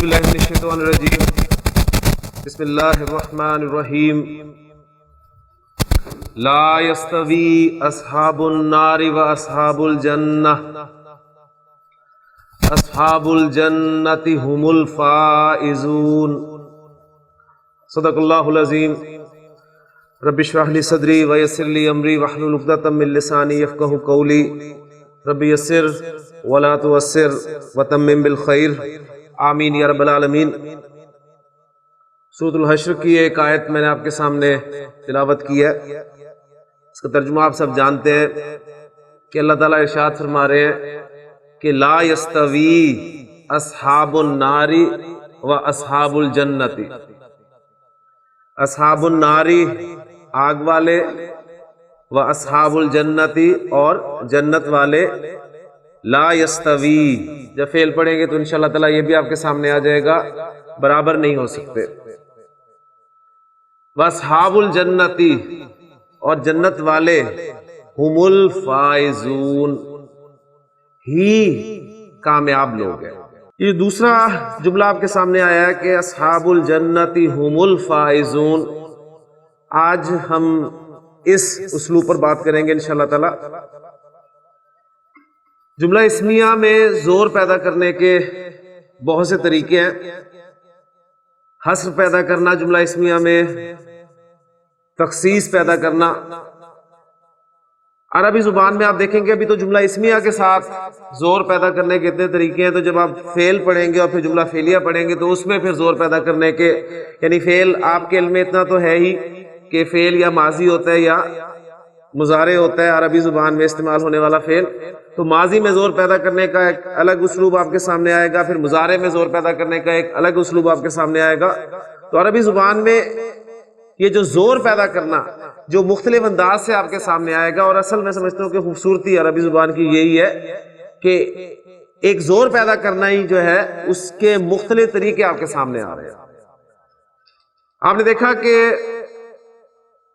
باللہ من الشیطان الرجیم بسم اللہ الرحمن الرحیم لا یستوی اصحاب النار و اصحاب الجنہ اصحاب الجنۃ هم الفائزون صدق اللہ العظیم رب اشرح لی صدری ویسر لی امری واحلل عقدۃ من لسانی یفقہوا قولی رب یسر ولا تعسر وتمم بالخیر آمین یا رب العالمین۔ سورۃ الحشر کی ایک آیت میں نے آپ کے سامنے تلاوت کی ہے، اس کا ترجمہ آپ سب جانتے ہیں کہ اللہ تعالیٰ ارشاد فرما رہے ہیں کہ لا یستوی اصحاب النار و اصحاب الجنت، اصحاب النار آگ والے، و اصحاب الجنتی اور جنت والے، لا یستوی جب فعل پڑھیں گے تو انشاءاللہ تعالیٰ یہ بھی آپ کے سامنے آ جائے گا، برابر نہیں ہو سکتے۔ واصحاب الجنتی اور جنت والے، ہم الفائزون ہی کامیاب لوگ ہیں۔ یہ دوسرا جملہ آپ کے سامنے آیا ہے کہ اصحاب الجنتی ہم الفائزون۔ آج ہم اس اسلوب پر بات کریں گے انشاءاللہ تعالی۔ جملہ اسمیہ میں زور پیدا کرنے کے بہت سے طریقے ہیں۔ حصر پیدا کرنا جملہ اسمیہ میں، تخصیص پیدا کرنا۔ عربی زبان میں آپ دیکھیں گے ابھی تو جملہ اسمیہ کے ساتھ زور پیدا کرنے کے اتنے طریقے ہیں، تو جب آپ فعل پڑھیں گے اور پھر جملہ فعلیہ پڑھیں گے تو اس میں پھر زور پیدا کرنے کے، یعنی فعل آپ کے علم میں اتنا تو ہے ہی کہ فعل یا ماضی ہوتا ہے یا مضارع ہوتا ہے، عربی زبان میں استعمال ہونے والا فعل، تو ماضی میں زور پیدا کرنے کا ایک الگ اسلوب آپ کے سامنے آئے گا، پھر مضارع میں زور پیدا کرنے کا ایک الگ اسلوب آپ کے سامنے آئے گا۔ تو عربی زبان میں یہ جو زور پیدا کرنا جو مختلف انداز سے آپ کے سامنے آئے گا، اور اصل میں سمجھتا ہوں کہ خوبصورتی عربی زبان کی یہی ہے کہ ایک زور پیدا کرنا ہی جو ہے اس کے مختلف طریقے آپ کے سامنے آ رہے ہیں۔ آپ نے دیکھا کہ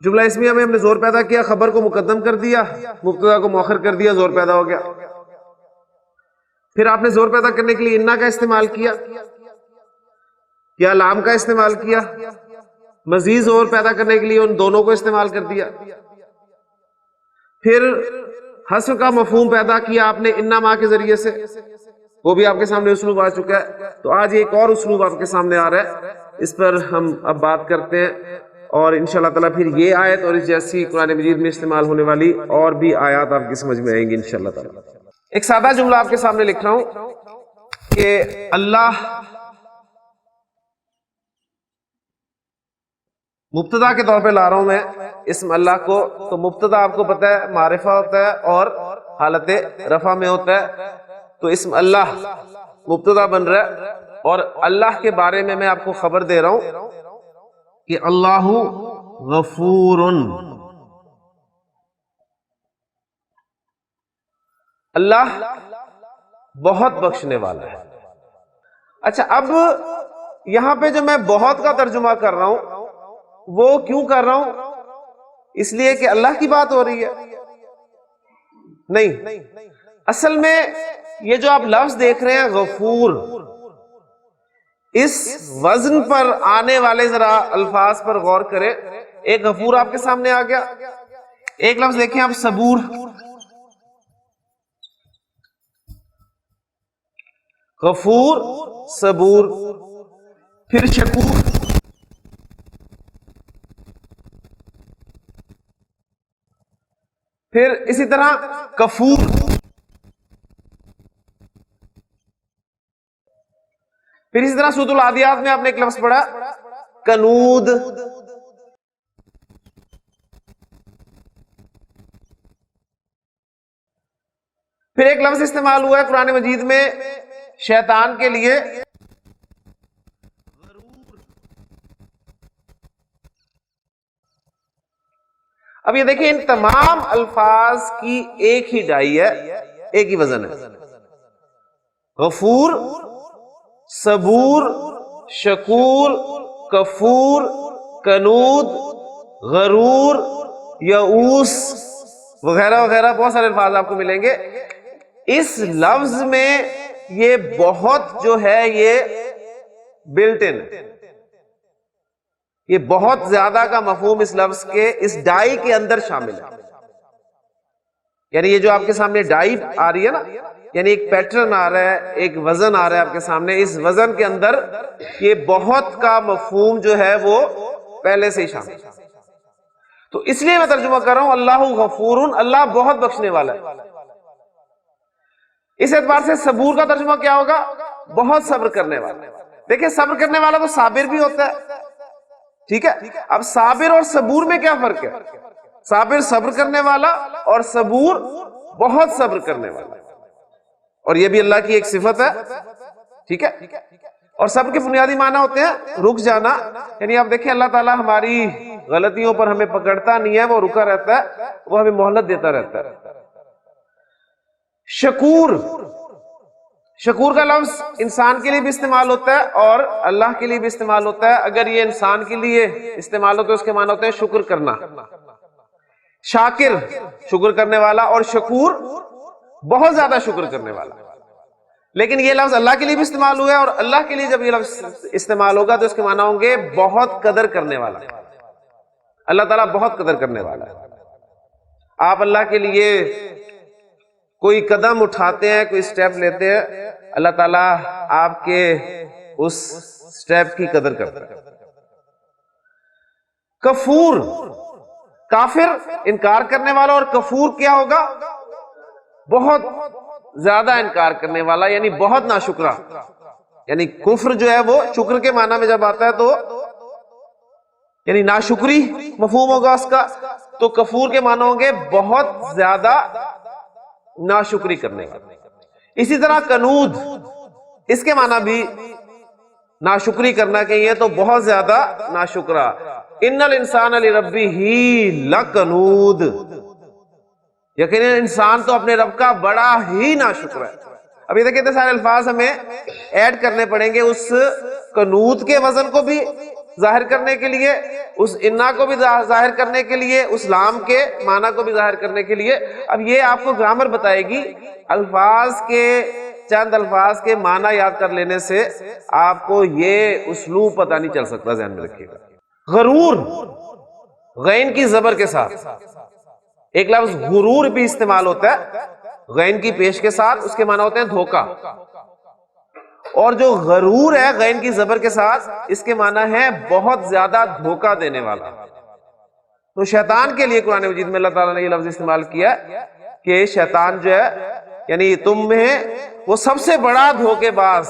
جملہ اسمیہ میں ہم نے زور پیدا کیا، خبر کو مقدم کر دیا، مبتدا کو مؤخر کر دیا، زور پیدا ہو گیا۔ پھر آپ نے زور پیدا کرنے کے لیے انا کا استعمال کیا یا لام کا استعمال کیا، مزید زور پیدا کرنے کے لیے ان دونوں کو استعمال کر دیا۔ پھر حصر کا مفہوم پیدا کیا آپ نے انا ما کے ذریعے سے، وہ بھی آپ کے سامنے اسلوب آ چکا ہے۔ تو آج ایک اور اسلوب آپ کے سامنے آ رہا ہے، اس پر ہم اب بات کرتے ہیں، اور انشاءاللہ تعالیٰ پھر یہ آیت اور اس جیسی قرآن مجید میں استعمال ہونے والی اور بھی آیات آپ کی سمجھ میں آئیں گی انشاءاللہ تعالیٰ۔ ایک سادہ جملہ آپ کے سامنے لکھ رہا ہوں کہ اللہ مبتدا کے طور پہ لا رہا ہوں میں اسم اللہ کو، تو مبتدا آپ کو پتہ ہے معرفہ ہوتا ہے اور حالت رفع میں ہوتا ہے، تو اسم اللہ مبتدا بن رہا ہے، اور اللہ کے بارے میں میں آپ کو خبر دے رہا ہوں کہ اللہ غفور، اللہ بہت بخشنے والا ہے۔ اچھا، اب یہاں پہ جو میں بہت کا ترجمہ کر رہا ہوں وہ کیوں کر رہا ہوں؟ اس لیے کہ اللہ کی بات ہو رہی ہے؟ نہیں، اصل میں یہ جو آپ لفظ دیکھ رہے ہیں غفور، اس وزن پر آنے والے ذرا الفاظ پر غور کریں۔ ایک غفور آپ کے سامنے آ گیا، ایک لفظ دیکھیں آپ صبور، غفور صبور، پھر شکور، پھر اسی طرح کفور، پھر اسی طرح سورۃ العادیات میں آپ نے ایک لفظ پڑھا کنود، پھر ایک لفظ استعمال ہوا ہے قرآن مجید میں شیطان کے لیے اب یہ دیکھیں ان تمام الفاظ کی ایک ہی ڈائی ہے، ایک ہی وزن ہے، غفور، صبور، شکور، کفور، کنود، غرور، یعوس وغیرہ وغیرہ بہت سارے الفاظ آپ کو ملیں گے۔ اس لفظ میں یہ بہت جو ہے یہ بلٹ ان. یہ بہت زیادہ کا مفہوم اس لفظ کے اس ڈائی کے اندر شامل ہے. یعنی یہ جو آپ کے سامنے ڈائی آ رہی ہے نا، یعنی ایک پیٹرن آ رہا ہے، ایک وزن آ رہا ہے آپ کے سامنے، اس وزن کے اندر یہ بہت کا مفہوم جو ہے وہ پہلے سے ہی شامل ہے. تو اس لیے میں ترجمہ کر رہا ہوں اللہ غفور، اللہ بہت بخشنے والا ہے. اس اعتبار سے صبور کا ترجمہ کیا ہوگا؟ بہت صبر کرنے والا. دیکھیں صبر کرنے والا تو صابر بھی ہوتا ہے، ٹھیک ہے. اب صابر اور صبور میں کیا فرق ہے؟ صابر صبر کرنے والا اور صبور بہت صبر کرنے والا، اور یہ بھی اللہ کی ایک صفت ہے، ٹھیک ہے. اور صبر کے بنیادی معنی ہوتے ہیں رک جانا. یعنی آپ دیکھیں اللہ تعالیٰ ہماری غلطیوں پر ہمیں پکڑتا نہیں ہے، وہ رکا رہتا ہے، وہ ہمیں مہلت دیتا رہتا ہے. شکور، شکور کا لفظ انسان کے لیے بھی استعمال ہوتا ہے اور اللہ کے لیے بھی استعمال ہوتا ہے. اگر یہ انسان کے لیے استعمال ہوتا ہے اس کے معنی ہوتے ہیں شکر کرنا. شاکر شکر کرنے والا، اور شکور بہت زیادہ شکر کرنے والا. لیکن یہ لفظ اللہ کے لیے بھی استعمال ہوا ہے، اور اللہ کے لیے جب یہ لفظ استعمال ہوگا تو اس کے معنی ہوں گے بہت قدر کرنے والا. اللہ تعالیٰ بہت قدر کرنے والا ہے. آپ اللہ کے لیے کوئی قدم اٹھاتے ہیں، کوئی سٹیپ لیتے ہیں، اللہ تعالیٰ آپ کے اس سٹیپ کی قدر کرتا ہے. کفور، کافر انکار کرنے والا، اور کفور کیا ہوگا؟ بہت زیادہ انکار کرنے والا، یعنی بہت ناشکرا. یعنی کفر جو ہے وہ شکر کے معنی میں جب آتا ہے تو یعنی ناشکری مفہوم ہوگا اس کا، تو کفور کے معنی ہوں گے بہت زیادہ ناشکری کرنے والا. اسی طرح کنود، اس کے معنی بھی ناشکری کرنا کہیں ہے تو بہت زیادہ ناشکرا. ان الانسان لربہ لکنود، یقیناً انسان تو اپنے رب کا بڑا ہی ناشکر ہے. اب یہ دیکھیں اتنے سارے الفاظ ہمیں ایڈ کرنے پڑیں گے اس کنود کے وزن کو بھی ظاہر کرنے کے لیے، اس انا کو بھی ظاہر کرنے کے لیے، اس لام کے معنی کو بھی ظاہر کرنے کے لیے. اب یہ آپ کو گرامر بتائے گی. الفاظ کے چند الفاظ کے معنی یاد کر لینے سے آپ کو یہ اسلوب پتہ نہیں چل سکتا، ذہن میں رکھیے گا. غرور، غین کی زبر کے ساتھ. ایک لفظ غرور بھی استعمال ہوتا ہے غین کی پیش کے ساتھ، اس کے معنی ہوتے ہیں دھوکہ. اور جو غرور ہے غین کی زبر کے ساتھ، اس کے معنی ہے بہت زیادہ دھوکہ دینے والا. تو شیطان کے لیے قرآن مجید میں اللہ تعالیٰ نے یہ لفظ استعمال کیا کہ شیطان جو ہے یعنی تم میں وہ سب سے بڑا دھوکے باز.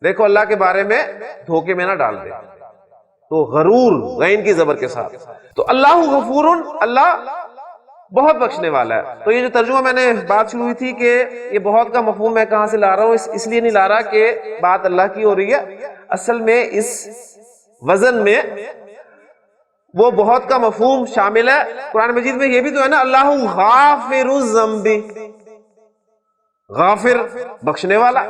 دیکھو اللہ کے بارے میں دھوکے میں نہ ڈال دے. تو غرور غین کی زبر کے ساتھ. تو اللہ غفور، اللہ بہت بخشنے والا ہے. تو یہ جو ترجمہ میں نے بات شروع ہوئی تھی کہ یہ بہت کا مفہوم میں کہاں سے لا رہا ہوں، اس لیے نہیں لا رہا کہ بات اللہ کی ہو رہی ہے. اصل میں اس وزن میں وہ بہت کا مفہوم شامل ہے. قرآن مجید میں یہ بھی تو ہے نا اللہ غافر الذنب، غافر بخشنے والا.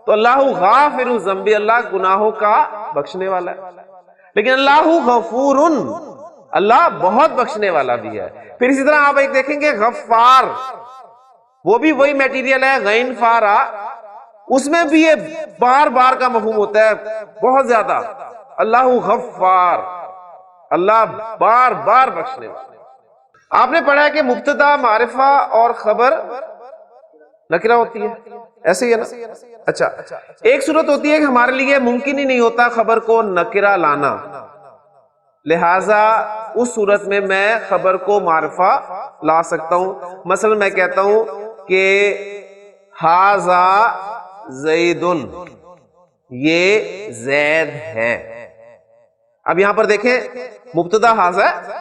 تو اللہ غافر الذنب، اللہ گناہوں کا بخشنے والا ہے. لیکن اللہ غفور، اللہ بہت بخشنے والا بھی ہے. پھر اسی طرح آپ ایک دیکھیں گے غفار، وہ بھی وہی میٹیریل ہے غین فارا، اس میں بھی یہ بار بار کا مفہوم ہوتا ہے بہت زیادہ. اللہ غفار، اللہ بار بار بخشنے والا. آپ نے پڑھا ہے کہ مبتدا معرفہ اور خبر نکرہ ہوتی ہے، ایسے ہی ہے نا. اچھا، ایک صورت ہوتی ہے کہ ہمارے لیے ممکن ہی نہیں ہوتا خبر کو نکرہ لانا، لہٰذا اس صورت میں میں خبر کو معرفہ لا سکتا ہوں. مثلا میں کہتا ہوں کہ ھذا زید، یہ زید ہے. اب یہاں پر دیکھیں مبتدا ھذا ہے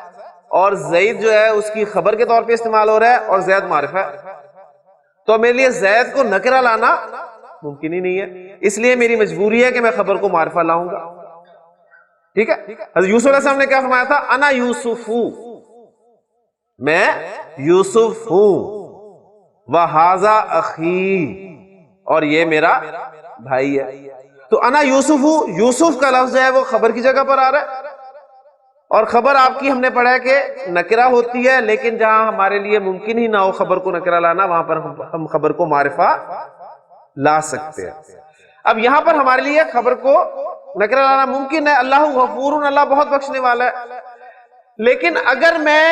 اور زید جو ہے اس کی خبر کے طور پہ استعمال ہو رہا ہے اور زید معرفہ ہے. تو میرے لیے زید کو نکرہ لانا ممکن ہی نہیں ہے، اس لیے میری مجبوری ہے کہ میں خبر کو معرفہ لاؤں گا. ٹھیک ہے. حضرت یوسف علیہ السلام نے کیا فرمایا تھا؟ انا یوسف، میں یوسف ہوں، وہذا اخی، اور یہ میرا بھائی ہے. تو انا یوسف ہوں، یوسف کا لفظ جو ہے وہ خبر کی جگہ پر آ رہا ہے، اور خبر آپ کی ہم نے پڑھا ہے کہ نکرہ ہوتی ہے، لیکن جہاں ہمارے لیے ممکن ہی نہ ہو خبر کو نکرہ لانا، وہاں پر ہم خبر کو معرفہ لا سکتے ہیں. اب یہاں پر ہمارے لیے خبر کو نکرہ لانا ممکن ہے، اللہ غفور، اللہ بہت بخشنے والا ہے، لیکن اگر میں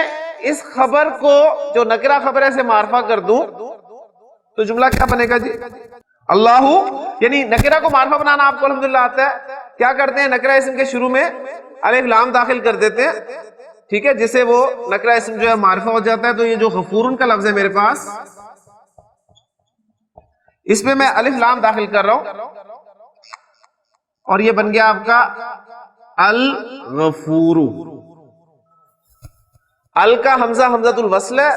اس خبر کو جو نکرہ خبر ہے سے معرفہ کر دوں تو جملہ کیا بنے گا جی؟ اللہ، یعنی نکرہ کو معرفہ بنانا آپ کو الحمدللہ آتا ہے. کیا کرتے ہیں؟ نکرہ اسم کے شروع میں الف لام داخل کر دیتے ہیں، ٹھیک ہے، جس سے وہ نکرہ اسم جو ہے معرفہ ہو جاتا ہے. تو یہ جو غفورن کا لفظ ہے میرے پاس، اس میں میں الف لام داخل کر رہا ہوں اور یہ بن گیا آپ کا الغفور. ال کا حمزہ حمزۃ الوصل ہے،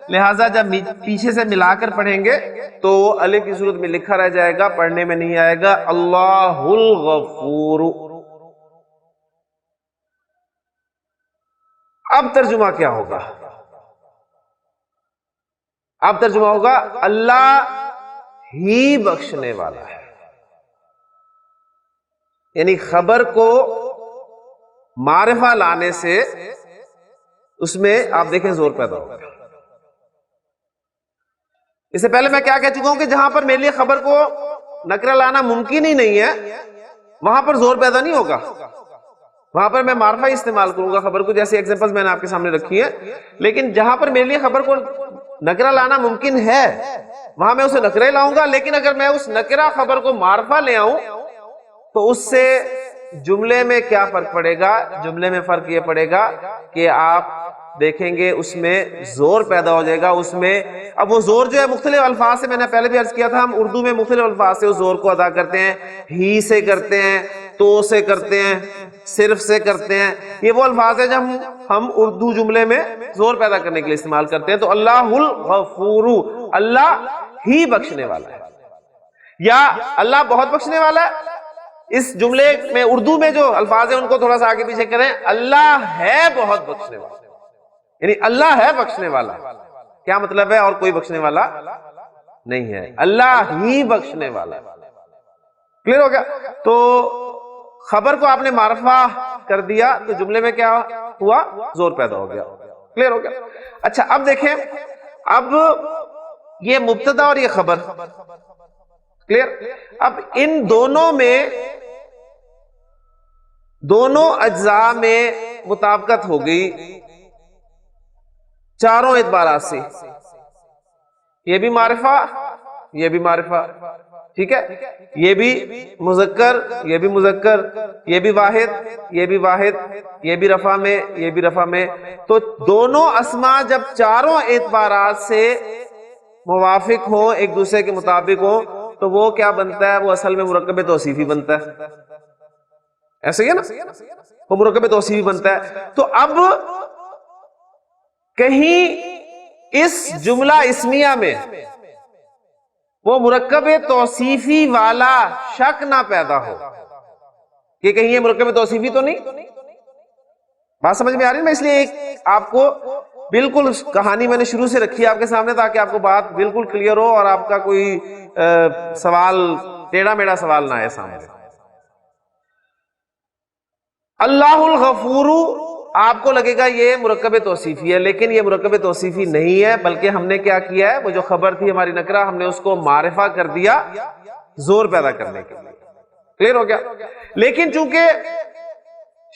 لہٰذا جب پیچھے سے ملا کر پڑھیں گے تو الف کی صورت میں لکھا رہ جائے گا، پڑھنے میں نہیں آئے گا. اللہ الغفور. اب ترجمہ کیا ہوگا؟ اب ترجمہ ہوگا اللہ ہی بخشنے والا ہے. یعنی خبر کو معرفہ لانے سے اس میں آپ دیکھیں زور پیدا ہوگا. اس سے پہلے میں کیا کہہ چکا ہوں کہ جہاں پر میرے لیے خبر کو نکرہ لانا ممکن ہی نہیں ہے وہاں پر زور پیدا نہیں ہوگا، وہاں پر میں معرفہ ہی استعمال کروں گا خبر کو، جیسے ایگزامپلز میں نے آپ کے سامنے رکھی ہے. لیکن جہاں پر میرے لیے خبر کو نکرہ لانا ممکن ہے وہاں میں اسے نکرہ لاؤں گا. لیکن اگر میں اس نکرہ خبر کو معرفہ لے آؤں تو اس سے جملے میں کیا فرق پڑے گا؟ جملے میں فرق یہ پڑے گا کہ آپ دیکھیں گے اس میں زور پیدا ہو جائے گا. اس میں اب وہ زور جو ہے مختلف الفاظ سے، میں نے پہلے بھی عرض کیا تھا، ہم اردو میں مختلف الفاظ سے اس زور کو ادا کرتے ہیں. ہی سے کرتے ہیں، تو سے کرتے ہیں، صرف سے کرتے ہیں. یہ وہ الفاظ ہیں جب ہم اردو جملے میں زور پیدا کرنے کے لیے استعمال کرتے ہیں. تو اللہ الغفور، اللہ ہی بخشنے والا ہے یا اللہ بہت بخشنے والا ہے. اس جملے میں اردو میں جو الفاظ ہیں ان کو تھوڑا سا آگے پیچھے کریں. اللہ ہے بہت بخشنے والا، یعنی اللہ ہے بخشنے والا. کیا مطلب ہے؟ اور کوئی بخشنے والا نہیں ہے، اللہ ہی بخشنے والا ہے. کلیئر ہو گیا؟ تو خبر کو آپ نے معرفہ کر دیا تو جملے میں کیا ہوا؟ زور پیدا ہو گیا. کلیئر ہو گیا؟ اچھا اب دیکھیں، اب یہ مبتدا اور یہ خبر، کلیئر؟ اب ان دونوں میں، دونوں اجزاء میں مطابقت ہو گئی چاروں اعتبارات سے. یہ بھی معرفہ، یہ بھی معرفہ، ٹھیک ہے، یہ بھی مذکر، یہ بھی مذکر، یہ بھی واحد، یہ بھی واحد، یہ بھی رفع میں، یہ بھی رفع میں. تو دونوں اسماء جب چاروں اعتبارات سے موافق ہوں، ایک دوسرے کے مطابق ہوں، تو وہ کیا بنتا ہے؟ وہ اصل میں مرکب توصیفی بنتا ہے. ایسے ہی ہے نا، وہ مرکب توصیفی بنتا ہے. تو اب کہیں اس جملہ اسمیہ میں وہ مرکب توصیفی والا شک نہ پیدا ہو کہ کہیں یہ مرکب توصیفی تو نہیں. بات سمجھ میں آ رہی ہے؟ میں اس لیے ایک آپ کو بالکل کہانی میں نے شروع سے رکھی آپ کے سامنے تاکہ آپ کو بات بالکل کلیئر ہو اور آپ کا کوئی سوال، ٹیڑھا میڑھا سوال نہ آئے سامنے. اللہ الغفور آپ کو لگے گا یہ مرکب توصیفی ہے، لیکن یہ مرکب توصیفی نہیں ہے، بلکہ ہم نے کیا کیا ہے؟ وہ جو خبر تھی ہماری نکرہ، ہم نے اس کو معرفہ کر دیا زور پیدا کرنے کے لیے. کلیئر ہو گیا؟ لیکن چونکہ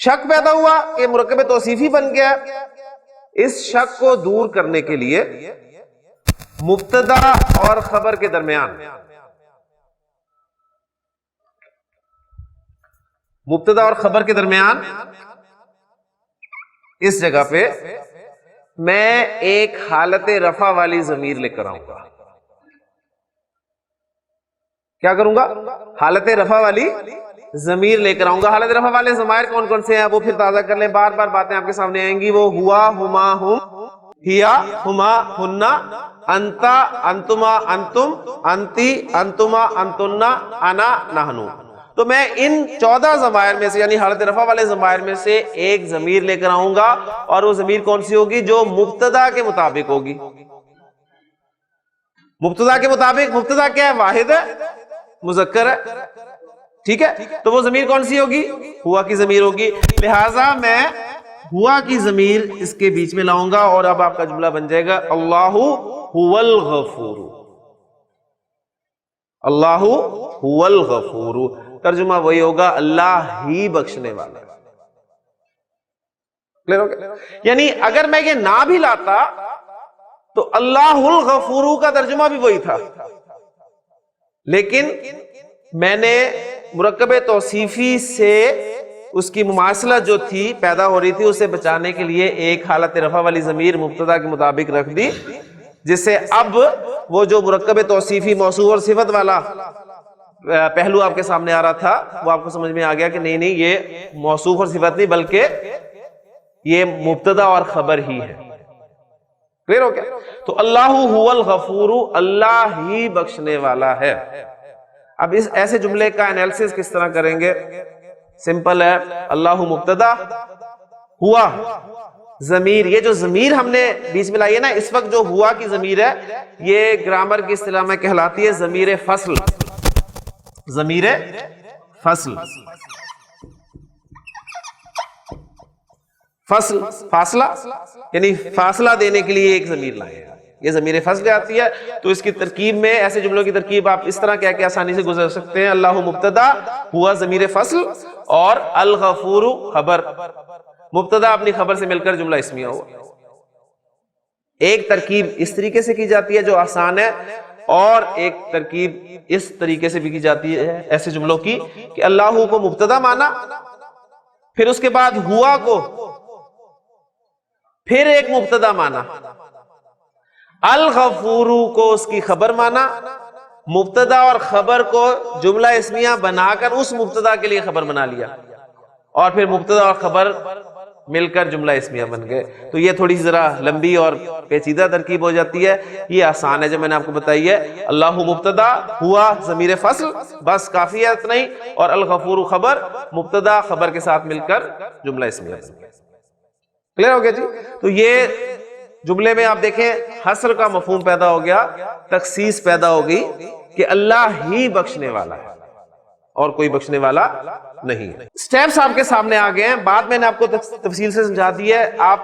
شک پیدا ہوا کہ مرکب توصیفی بن گیا، اس شک کو دور کرنے کے لیے مبتدا اور خبر کے درمیان، مبتدا اور خبر کے درمیان اس جگہ پہ میں ایک حالت رفع والی ضمیر لے کر آؤں گا. کیا کروں گا؟ حالت رفع والی ضمیر لے کر آؤں گا. حالت رفع والے ضمائر کون کون سے ہیں وہ پھر تازہ کر لیں، بار بار باتیں آپ کے سامنے آئیں گی. وہ ہوا، ہما، ہم، ہیا، ہما، ہننا، انتا، انتما، انتم، انتی، انتما، انتنا، انا، نحنو. تو میں ان 14 ضمائر میں سے، یعنی حالت رفع والے ضمائر میں سے ایک ضمیر لے کر آؤں گا، اور وہ ضمیر کون سی ہوگی؟ جو مبتدا کے مطابق ہوگی. مبتدا کے مطابق، مبتدا کیا ہے؟ واحد ہے، مذکر ہے، ٹھیک ہے. تو وہ ضمیر کون سی ہوگی؟ ہوا کی ضمیر ہوگی. لہذا میں ہوا کی ضمیر اس کے بیچ میں لاؤں گا اور اب آپ کا جملہ بن جائے گا اللہ هو الغفور. اللہ هو الغفور، ترجمہ وہی ہوگا اللہ ہی بخشنے والا ہے. کلیئر ہو گیا؟ یعنی اگر میں یہ نہ بھی لاتا تو اللہ الغفور کا ترجمہ بھی وہی تھا، لیکن میں نے مرکب توصیفی سے اس کی مماثلت جو تھی پیدا ہو رہی تھی اسے بچانے کے لیے ایک حالت رفع والی ضمیر مبتدا کے مطابق رکھ دی، جس سے اب وہ جو مرکب توصیفی موصوف اور صفت والا پہلو آپ کے سامنے آ رہا تھا وہ آپ کو سمجھ میں آ گیا کہ نہیں یہ موصوف اور صفت نہیں بلکہ یہ مبتدا اور خبر ہی ہے. کلیئر ہو گیا؟ تو اللہ هو الغفور، اللہ ہی بخشنے والا ہے. اب اس ایسے جملے کا انالیسس کس طرح کریں گے؟ سمپل ہے، اللہ مبتدا، ہوا ضمیر. یہ جو ضمیر ہم نے بیچ میں لائی ہے نا اس وقت، جو ہوا کی ضمیر ہے یہ گرامر کی اصطلاح میں کہلاتی ہے ضمیر فصل. ضمیر فصل، فصل فاصلہ، یعنی فاصلہ دینے کے لیے ایک ضمیر لائے ہیں. یہ ضمیر فصل آتی ہے. تو اس کی ترکیب میں ایسے جملوں کی ترکیب آپ اس طرح کہہ کے آسانی سے گزر سکتے ہیں، اللہ مبتدا، ہوا ضمیر فصل، اور الغفور خبر. مبتدا اپنی خبر سے مل کر جملہ اسمیہ ہوا. ایک ترکیب اس طریقے سے کی جاتی ہے جو آسان ہے، اور ایک ترکیب اس طریقے سے بھی کی جاتی ہے ایسے جملوں کی کہ اللہ کو مبتدا مانا، پھر اس کے بعد ہوا کو پھر ایک مبتدا مانا، الغفور کو اس کی خبر مانا، مبتدا اور خبر کو جملہ اسمیہ بنا کر اس مبتدا کے لیے خبر بنا لیا، اور پھر مبتدا اور خبر مل کر جملہ اسمیہ بن گئے. تو یہ تھوڑی ذرا لمبی اور پیچیدہ ترکیب ہو جاتی ہے، یہ آسان ہے جو میں نے آپ کو بتائی ہے. اللہ مبتدا، ہوا ضمیر فصل، بس کافی ہے اتنا ہی، اور الغفور خبر، مبتدا خبر کے ساتھ مل کر جملہ اسمیہ بن گئے. کلیئر ہو گیا جی؟ تو یہ جملے میں آپ دیکھیں حصر کا مفہوم پیدا ہو گیا، تخصیص پیدا ہو گئی کہ اللہ ہی بخشنے والا ہے اور کوئی بخشنے والا نہیں ہے. سٹیپس آپ کے سامنے آ گئے ہیں، بعد میں نے آپ کو تفصیل سے سمجھا دی ہے. آپ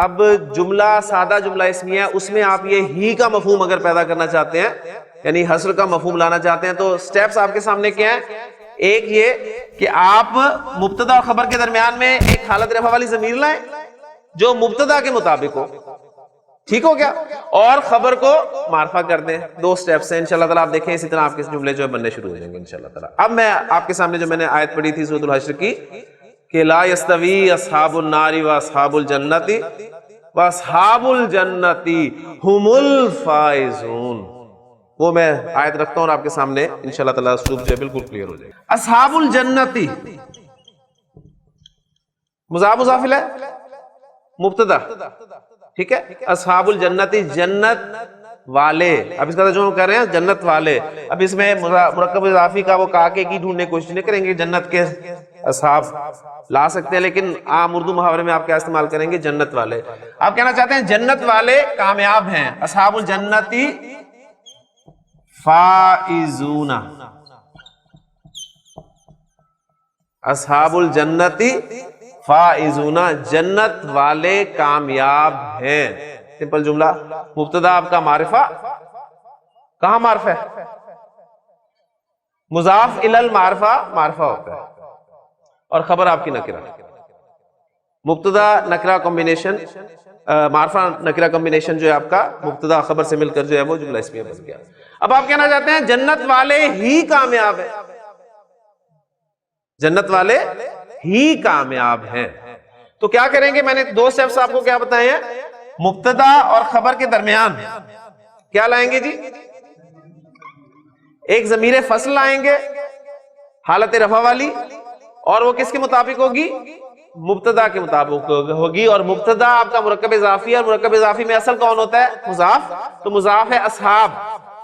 اب جملہ سادہ جملہ اسمیہ ہے، اس میں آپ یہ ہی کا مفہوم اگر پیدا کرنا چاہتے ہیں، یعنی حصر کا مفہوم لانا چاہتے ہیں، تو سٹیپس آپ کے سامنے کیا ہیں؟ ایک یہ کہ آپ مبتدا اور خبر کے درمیان میں ایک حالت رفع والی ضمیر لائیں جو مبتدا کے مطابق ہو. ٹھیک ہو گیا؟ اور خبر کو معرفہ کر دیں. 2 سٹیپس ہیں انشاءاللہ تعالیٰ. آپ دیکھیں اسی طرح آپ کے جملے جو ہے بننے شروع ہو جائیں گے انشاءاللہ تعالیٰ. اب میں آپ کے سامنے جو میں نے آیت پڑھی تھی سورۃ الحشر کی کہ لا یستوی اصحاب النار و اصحاب الجنت و اصحاب الجنت هم الفائزون، وہ میں آیت رکھتا ہوں اور آپ کے سامنے انشاءاللہ تعالیٰ اسلوب جو ہے بالکل کلیئر ہو جائے گا. اصحاب الجنت مضاف مضاف الیہ مبتدا، ٹھیک ہے. اصحاب الجنت جنت والے، اب اس کا ترجمہ کر رہے ہیں جنت والے. اب اس میں مرکب اضافی کا وہ کاکے کی ڈھونڈنے کی کوشش نہیں کریں گے، جنت کے اصحاب لا سکتے ہیں، لیکن عام اردو محاورے میں آپ کیا استعمال کریں گے؟ جنت والے. آپ کہنا چاہتے ہیں جنت والے کامیاب ہیں. اصحاب الجنت فائزون، اصحاب الجنت فائزون، جنت والے کامیاب ہیں. سمپل جملہ. مبتدا آپ کا معرفہ، کہاں معرفہ ہے؟ مضاف الی المعرفہ معرفہ ہوتا ہے، اور خبر آپ کی نکرہ. مبتدا نکرہ کمبینیشن، معرفہ نکرہ کمبینیشن جو ہے آپ کا مبتدا خبر سے مل کر جو ہے وہ جملہ اسمیہ بن گیا. اب آپ کہنا چاہتے ہیں جنت والے ہی کامیاب ہیں، جنت والے ہی کامیاب ہیں. تو کیا کریں گے؟ میں نے 2 سٹیپس آپ کو کیا بتائے ہیں؟ مبتدا اور خبر کے درمیان کیا لائیں گے جی؟ ایک ضمیر فصل لائیں گے حالت رفع والی، اور وہ کس کے مطابق ہوگی؟ مبتدا کے مطابق ہوگی. اور مبتدا آپ کا مرکب اضافی ہے، اور مرکب اضافی میں اصل کون ہوتا ہے؟ مضاف. تو مضاف ہے اصحاب.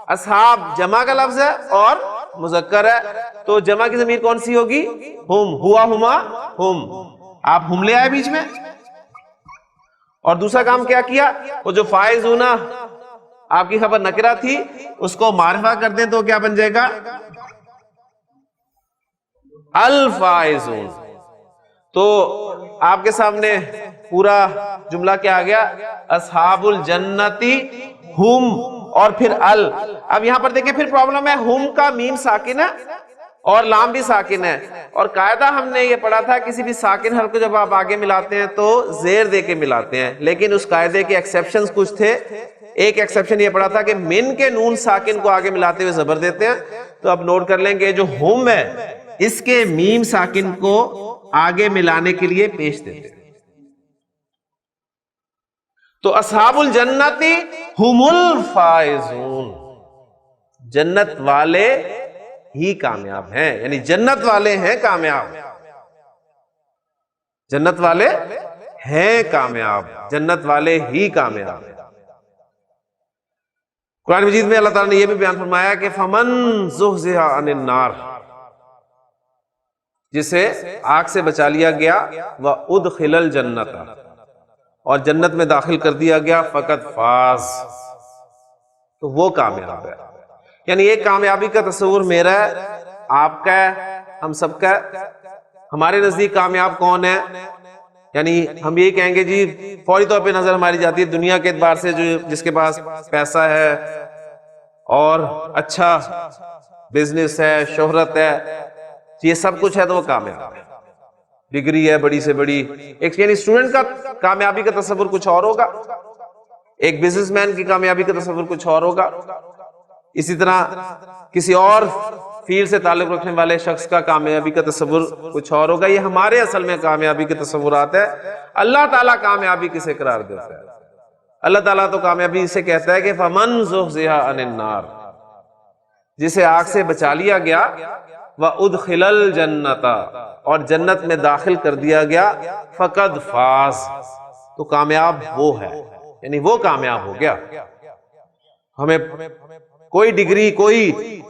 اصحاب جمع کا لفظ ہے اور مذکر ہے، تو جمع کی ضمیر کون سی ہوگی؟ ہم. ہوا ہما ہم، آپ ہم لے آئے بیچ میں. اور دوسرا کام کیا کیا؟ وہ جو فائزون آپ کی خبر نکرہ تھی اس کو معرفہ کر دیں تو کیا بن جائے گا؟ الفائزون. تو آپ کے سامنے پورا جملہ کیا آ گیا؟ اصحاب الجنتی ہم اور پھر ال. اب یہاں پر دیکھیں پھر پرابلم ہے, ہم کا میم ساکن ہے اور لام بھی ساکن ہے, اور قاعدہ ہم نے یہ پڑھا تھا کسی بھی ساکن حرف کو جب آپ آگے ملاتے ہیں تو زیر دے کے ملاتے ہیں, لیکن اس قاعدے کے ایکسیپشنز کچھ تھے. ایک ایکسیپشن یہ پڑھا تھا کہ من کے نون ساکن کو آگے ملاتے ہوئے زبر دیتے ہیں. تو اب نوٹ کر لیں کہ جو ہم ہے اس کے میم ساکن کو آگے ملانے کے لیے پیش دیتے ہیں. تو اصحاب الجنتی ہم الفائزون, جنت والے ہی کامیاب ہیں, یعنی جنت والے ہیں کامیاب, جنت والے ہیں کامیاب, جنت والے ہی کامیاب. قرآن مجید میں اللہ تعالیٰ نے یہ بھی بیان فرمایا کہ فمن زحزح عن النار, جسے آگ سے بچا لیا گیا, وادخل الجنت, اور جنت میں داخل کر دیا گیا, فقط فاز, تو وہ کامیاب ہے. یعنی ایک کامیابی کا تصور میرا ہے, آپ کا ہے, ہم سب کا ہے. ہمارے نزدیک کامیاب کون ہے؟ یعنی ہم یہی کہیں گے جی فوری طور پہ نظر ہماری جاتی ہے دنیا کے اعتبار سے, جو جس کے پاس پیسہ ہے اور اچھا بزنس ہے, شہرت ہے, یہ سب کچھ ہے تو وہ کامیاب ہے. ڈگری ہے بڑی سے بڑی, ایک یعنی اسٹوڈنٹ کا کامیابی کا تصور کچھ اور ہوگا, ایک بزنس مین کی کامیابی کا تصور کچھ اور ہوگا, اسی طرح کسی اور فیلڈ سے تعلق رکھنے والے شخص کا کامیابی کا تصور کچھ اور ہوگا. یہ ہمارے اصل میں کامیابی کے تصورات ہے. اللہ تعالیٰ کامیابی کسے قرار دیتا ہے؟ اللہ تعالیٰ تو کامیابی اسے کہتا ہے کہ فمن زحزح عن النار, جسے آگ سے بچا لیا گیا, وادخل الجنت, اور جنت میں داخل کر دیا گیا, فقد فاز, تو کامیاب وہ ہے, یعنی وہ کامیاب ہو گیا. ہمیں کوئی ڈگری, کوئی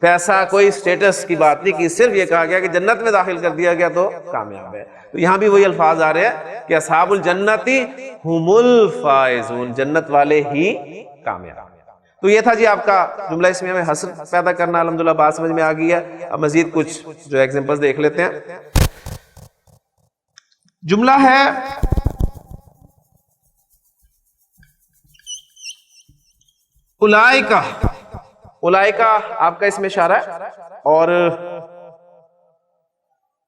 پیسہ, کوئی سٹیٹس کی بات نہیں کی, صرف یہ کہا گیا کہ جنت میں داخل کر دیا گیا تو کامیاب ہے. تو یہاں بھی وہی الفاظ آ رہے ہیں کہ اصحاب الجنتی ہم الفائزون, جنت والے ہی کامیاب. تو یہ تھا جی آپ کا جملہ اسمیہ میں حصر پیدا کرنا. الحمدللہ بات سمجھ میں آ گئی ہے. اب مزید کچھ جو ایگزامپلز دیکھ لیتے ہیں. جملہ ہے اولئک, اولئک آپ کا اس میں اشارہ ہے اور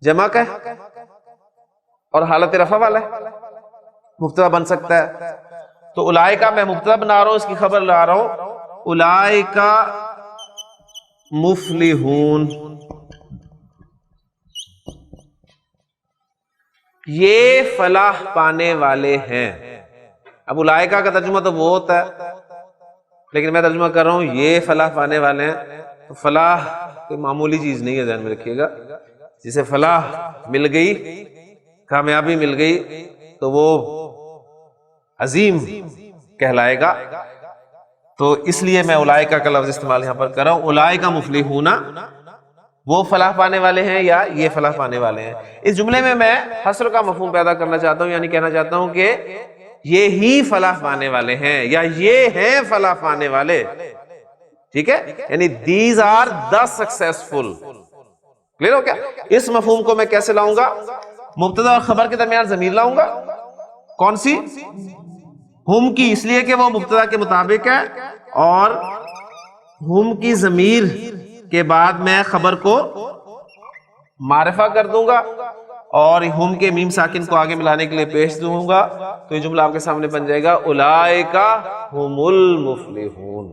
جمع کا ہے اور حالت رفع والا ہے, مبتدا بن سکتا ہے. تو اولئک میں مبتدا بنا رہا ہوں, اس کی خبر لا رہا ہوں, اولئک مفلحون, یہ فلاح پانے والے ہیں. اب اولئک کا ترجمہ تو وہ ہوتا ہے, لیکن میں ترجمہ کر رہا ہوں یہ فلاح پانے والے ہیں. تو فلاح کوئی معمولی چیز نہیں ہے, ذہن میں رکھیے گا. جسے فلاح مل گئی, کامیابی مل گئی, تو وہ عظیم کہلائے گا. تو اس لیے میں اولئک کا لفظ استعمال یہاں پر کر رہا ہوں. اولئک مفلحون, وہ فلاح پانے والے ہیں یا یہ فلاح پانے والے ہیں. اس جملے میں حصر کا مفہوم پیدا کرنا چاہتا ہوں, یعنی کہنا چاہتا ہوں کہ یہ ہی فلاح پانے والے ہیں یا یہ ہیں فلاح پانے والے. ٹھیک ہے, یعنی these are the successful. Clear ہو کیا؟ اس مفہوم کو میں کیسے لاؤں گا؟ مبتدا اور خبر کے درمیان ضمیر لاؤں گا. کون سی؟ ہم کی, اس لیے کہ وہ مبتدا کے مطابق ہے, اور ہم کی ضمیر کے بعد میں خبر کو معرفہ کر دوں گا اور ہم کے میم ساکن کو آگے ملانے کے لیے پیش دوں گا. تو یہ جملہ آپ کے سامنے بن جائے گا اولئک ہم المفلحون.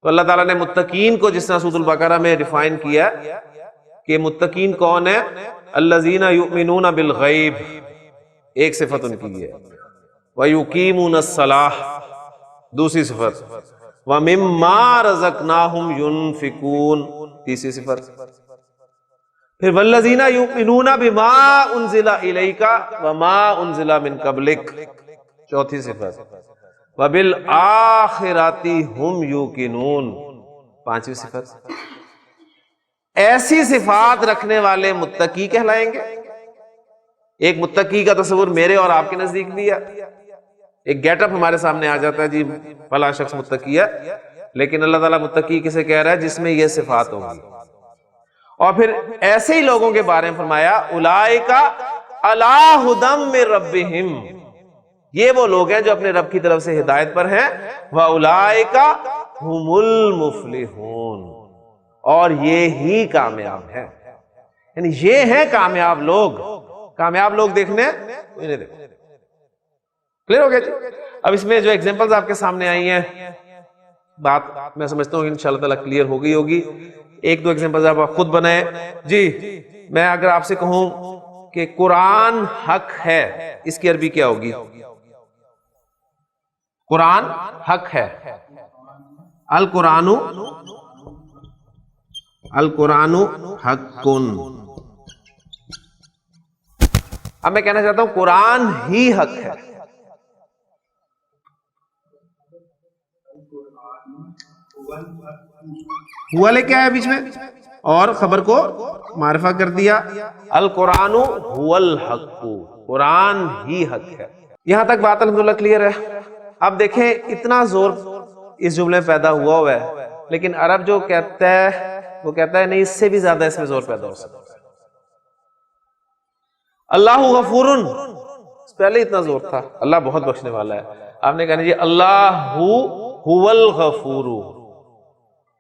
تو اللہ تعالیٰ نے متقین کو جس طرح سورۃ البقرہ میں ڈیفائن کیا کہ متقین کون ہے, الذین یؤمنون بالغیب, ایک صفت ان کی ہے, وَيُقِيمُونَ الصَّلَاةَ, دوسری صفت, وَمِمَّا رَزَقْنَاهُمْ يُنْفِقُونَ, تیسری صفت. پھر وَالَّذِينَ يُؤْمِنُونَ بِمَا أُنزِلَ إِلَيْكَ وَمَا أُنزِلَ مِن قَبْلِكَ, چوتھی صفت. وَبِالْآخِرَةِ هُمْ يُوقِنُونَ, پانچویں صفت. ایسی صفات رکھنے والے متقی کہلائیں گے. ایک متقی کا تصور میرے اور آپ کے نزدیک بھی ہے. ایک گیٹ اپ ہمارے سامنے آ جاتا ہے جی فلاں شخص متقی ہے, لیکن اللہ تعالیٰ متقی کسے کہہ رہا ہے؟ جس میں یہ صفات ہوں گی. اور پھر ایسے ہی لوگوں کے بارے میں فرمایا اولئک علی ھدی من ربہم, یہ وہ لوگ ہیں جو اپنے رب کی طرف سے ہدایت پر ہیں. وَأُولَئِكَ هُمُ الْمُفْلِحُونَ، اور یہ ہی کامیاب ہیں. یعنی یہ ہیں کامیاب لوگ. کامیاب لوگ دیکھنے انہیں دیکھو. کلیئر ہو گیا جی؟ اب اس میں جو ایگزامپلز آپ کے سامنے آئی ہیں، بات میں سمجھتا ہوں انشاءاللہ تعالیٰ کلیئر ہو گئی ہوگی. ایک دو ایگزامپلز آپ خود بنائیں. جی میں اگر آپ سے کہوں کہ قرآن حق ہے، اس کی عربی کیا ہوگی؟ قرآن حق ہے. القرآن حق. اب میں کہنا چاہتا ہوں قرآن ہی حق ہے. ہوا لے کیا ہے بیچ میں اور خبر کو معرفہ کر دیا. القرآن هو الحق، قرآن ہی حق ہے. یہاں تک بات الحمدللہ کلیئر ہے. اب دیکھیں اتنا زور اس جملے میں پیدا ہوا ہے، لیکن عرب جو کہتا ہے وہ کہتا ہے نہیں، اس سے بھی زیادہ اس میں زور پیدا ہو سکتا ہے. اللہ غفورن، پہلے اتنا زور تھا اللہ بہت بخشنے والا ہے. آپ نے کہا جی اللہ هو الغفور،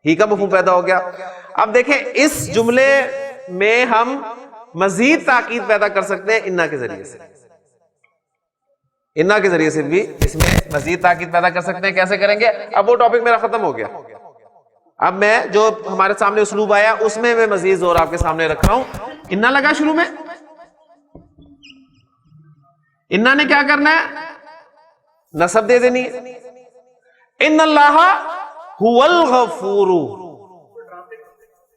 ہی کا مفہوم پیدا ہو گیا. اب دیکھیں اس جملے میں ہم مزید تاکید پیدا کر سکتے ہیں انا کے ذریعے سے. انا کے ذریعے سے بھی اس میں مزید تاکید پیدا کر سکتے ہیں. کیسے کریں گے؟ اب وہ ٹاپک میرا ختم ہو گیا. اب میں جو ہمارے سامنے اسلوب آیا اس میں مزید زور آپ کے سامنے رکھ رہا ہوں. انا لگا شروع میں، انا نے کیا کرنا ہے؟ نصب دے دینی ہے. ان اللہ هو الغفور.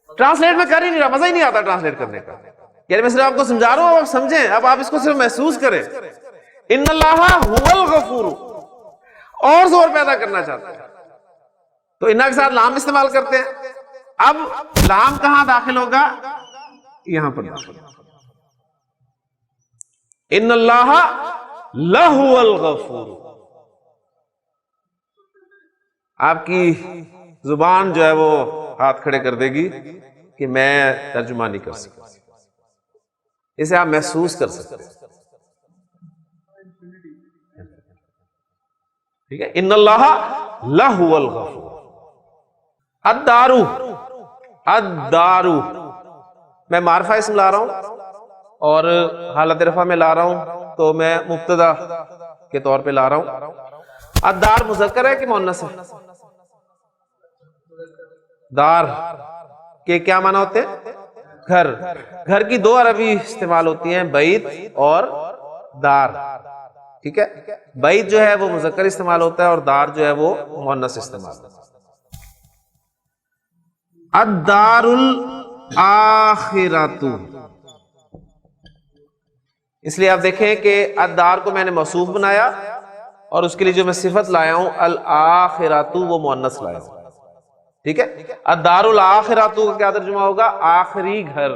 ٹرانسلیٹ میں کر ہی نہیں رہا، مزہ ہی نہیں آتا ٹرانسلیٹ کرنے کا. یعنی میں صرف آپ کو سمجھا رہا ہوں، آپ سمجھیں، اب آپ اس کو صرف محسوس کریں. ان اللہ هو الغفور، اور زور پیدا کرنا چاہتے ہیں تو انا کے ساتھ لام استعمال کرتے ہیں. اب لام کہاں داخل ہوگا؟ یہاں پر داخل. ان اللہ لہو الغفور. آپ کی زبان جو ہے وہ ہاتھ کھڑے کر دے گی کہ میں ترجمہ نہیں کر سکتا. اسے آپ محسوس کر سکتے ہیں. ٹھیک ہے. ان اللہ لہو الغفور. الدارو، الدارو میں معرفہ اسم لا رہا ہوں اور حالت رفع میں لا رہا ہوں تو میں مبتدا کے طور پہ لا رہا ہوں. الدار مذکر ہے کہ مؤنث ہے؟ دار کے کیا معنی ہوتے ہیں؟ گھر. گھر کی دو عربی استعمال ہوتی ہیں، بیت اور دار. ٹھیک ہے. بیت جو ہے وہ مذکر استعمال ہوتا ہے اور دار جو ہے وہ مؤنث استعمال ہوتا ہے. الدار الاخرۃ، اس لیے آپ دیکھیں کہ الدار کو میں نے موصوف بنایا اور اس کے لیے جو میں صفت لایا ہوں الاخرۃ وہ مؤنث لایا ہوں. ٹھیک ہے. الدار الاخرۃ کا کیا ترجمہ ہوگا؟ آخری گھر.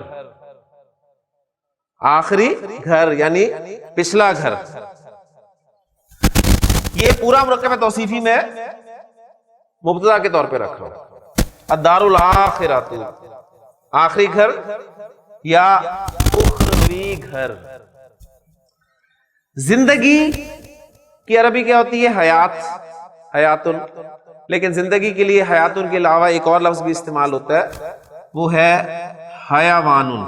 آخری گھر یعنی پچھلا گھر. یہ پورا مرکب توصیفی میں مبتدا کے طور پہ رکھ رہا ہوں. الدار الاخرۃ، آخری گھر یا اخروی گھر. زندگی کی عربی کیا ہوتی ہے؟ حیات، حیاتن. لیکن زندگی کے لیے حیاتن کے علاوہ ایک اور لفظ بھی استعمال ہوتا ہے، وہ ہے حیوانن.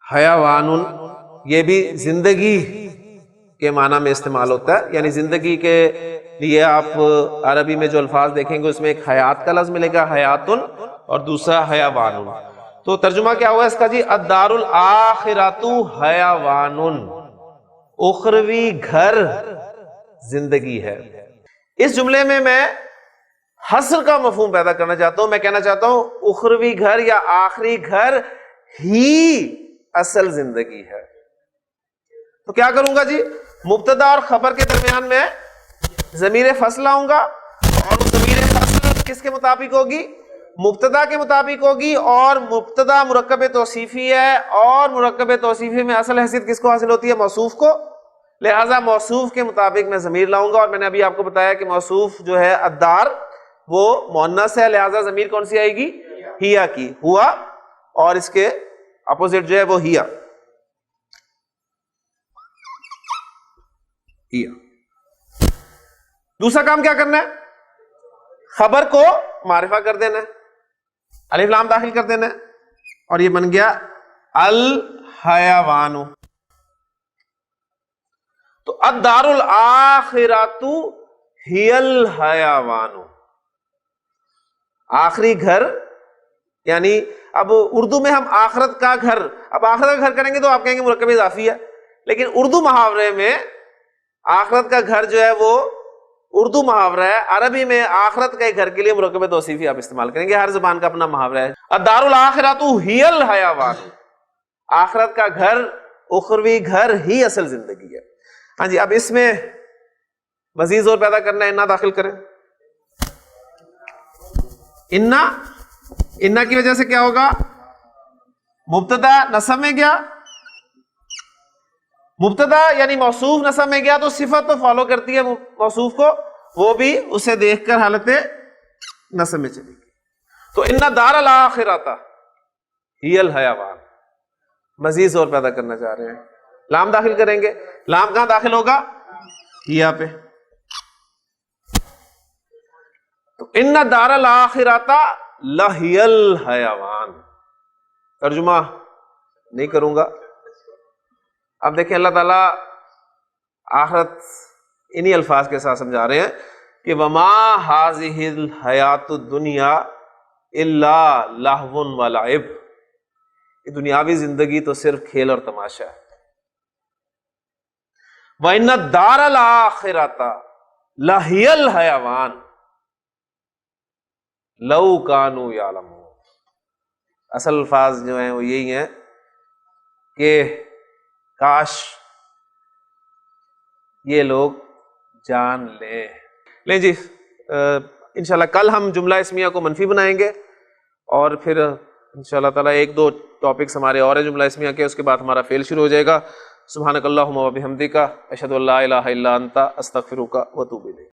حیوانن یہ بھی زندگی کے معنی میں استعمال ہوتا ہے. یعنی زندگی کے لیے آپ عربی میں جو الفاظ دیکھیں گے اس میں ایک حیات کا لفظ ملے گا، حیاتن، اور دوسرا حیوانن. تو ترجمہ کیا ہوا اس کا جی؟ الدار الاخرۃ حیوانن، اخروی گھر زندگی ہے. اس جملے میں حصر کا مفہوم پیدا کرنا چاہتا ہوں. میں کہنا چاہتا ہوں اخروی گھر یا آخری گھر ہی اصل زندگی ہے. تو کیا کروں گا جی؟ مبتدا اور خبر کے درمیان میں ضمیر فصل لاؤں گا اور ضمیر فصل کس کے مطابق ہوگی؟ مبتدا کے مطابق ہوگی. اور مبتدا مرکب توصیفی ہے اور مرکب توصیفی میں اصل حیثیت کس کو حاصل ہوتی ہے؟ موصوف کو. لہذا موصوف کے مطابق میں ضمیر لاؤں گا. اور میں نے ابھی آپ کو بتایا کہ موصوف جو ہے الدار وہ مؤنث ہے، لہذا ضمیر کون سی آئے گی؟ ہیا کی. ہوا اور اس کے اپوزٹ جو ہے وہ ہیا. دوسرا کام کیا کرنا ہے؟ خبر کو معرفہ کر دینا ہے, الف لام داخل کر دینا ہے, اور یہ بن گیا الحیوان. تو الدار الاخرۃ ہی الحیوان, آخری گھر, یعنی اب اردو میں ہم آخرت کا گھر, اب آخرت کا گھر کریں گے تو آپ کہیں گے مرکب اضافی ہے, لیکن اردو محاورے میں آخرت کا گھر جو ہے وہ اردو محاورہ ہے, عربی میں آخرت کے گھر کے لیے مرکب توصیفی آپ استعمال کریں گے, ہر زبان کا اپنا محاورہ ہے. الدار الاخرۃ ہی الحیوان, آخرت کا گھر, اخروی گھر ہی اصل زندگی ہے. ہاں جی, اب اس میں مزید زور پیدا کرنا ہے, انا داخل کریں. انا کی وجہ سے کیا ہوگا؟ مبتدا نصب میں گیا, مبتدا یعنی موصوف نصب میں گیا تو صفت تو فالو کرتی ہے موصوف کو, وہ بھی اسے دیکھ کر حالت نصب میں چلے گی. تو ان دار الاخرۃ ہی الحیوان, مزید زور پیدا کرنا چاہ رہے ہیں, لام داخل کریں گے. لام کہاں داخل ہوگا؟ ہیا پہ. تو ان دار الاخرۃ لہی الحیوان, ترجمہ نہیں کروں گا. اب دیکھیں اللہ تعالیٰ آخرت انہی الفاظ کے ساتھ سمجھا رہے ہیں کہ وما هذه الحیات الدنیا الا لہو ولعب, یہ دنیاوی زندگی تو صرف کھیل اور تماشا ہے. وَإِنَّ الدَّارَ الْآخِرَةَ لَهِيَ الْحَيَوَانُ لَوْ كَانُوا يَعْلَمُونَ. اصل الفاظ جو ہیں وہ یہی ہیں کہ کاش یہ لوگ جان لیں جی. انشاءاللہ کل ہم جملہ اسمیہ کو منفی بنائیں گے, اور پھر انشاءاللہ تعالیٰ ایک دو ٹاپکس ہمارے اور ہیں جملہ اسمیہ کے, اس کے بعد ہمارا فعل شروع ہو جائے گا. سبحانک اللہم و بحمدک اشہد ان لا الہ الا انت استغفرک و اتوب الیک.